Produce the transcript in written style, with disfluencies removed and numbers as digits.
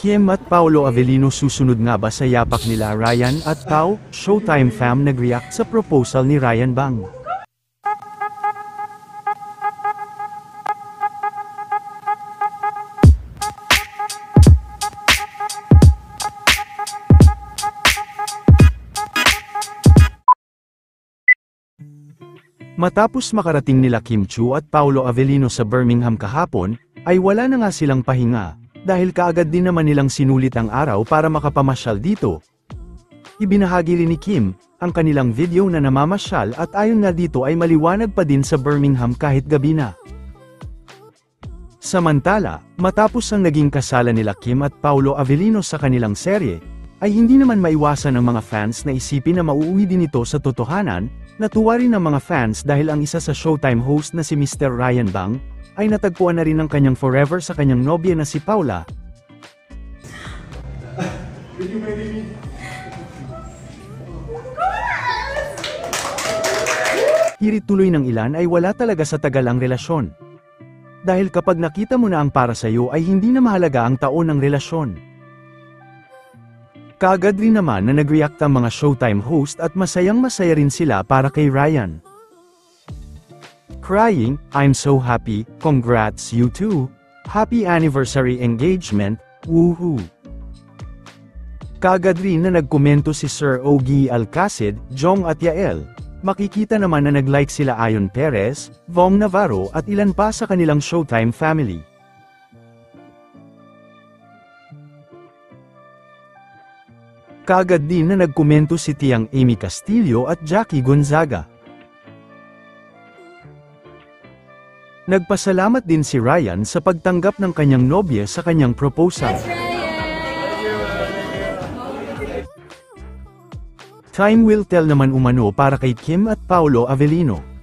Kim at Paolo Avellino, susunod nga ba sa yapak nila Ryan at Pao? Showtime fam nag-react sa proposal ni Ryan Bang. Matapos makarating nila Kim Chiu at Paolo Avellino sa Birmingham kahapon, ay wala na nga silang pahinga, dahil kaagad din naman nilang sinulit ang araw para makapamasyal dito. Ibinahagi rin ni Kim, ang kanilang video na namamasyal at ayon nga dito ay maliwanag pa din sa Birmingham kahit gabi na. Samantala, matapos ang naging kasalan nila Kim at Paolo Avellino sa kanilang serye, ay hindi naman maiwasan ng mga fans na isipin na mauuwi din ito sa totohanan. Natuwa rin ang mga fans dahil ang isa sa Showtime host na si Mr. Ryan Bang, ay natagpuan na rin ang kanyang forever sa kanyang nobya na si Paula. Hirit tuloy ng ilan ay wala talaga sa tagal ang relasyon. Dahil kapag nakita mo na ang para sa'yo ay hindi na mahalaga ang taon ng relasyon. Kaagad rin naman na nag-react ang mga Showtime host at masayang-masaya rin sila para kay Ryan. Crying, "I'm so happy, congrats you too, happy anniversary engagement, woohoo." Kaagad rin na nagkomento si Sir Ogie Alcacid, Jong at Yael. Makikita naman na nag-like sila Ayon Perez, Vong Navarro at ilan pa sa kanilang Showtime family. Kaagad din na nagkomento si Tiyang Amy Castillo at Jackie Gonzaga. Nagpasalamat din si Ryan sa pagtanggap ng kanyang nobya sa kanyang proposal. Time will tell naman umano para kay Kim at Paolo Avellino.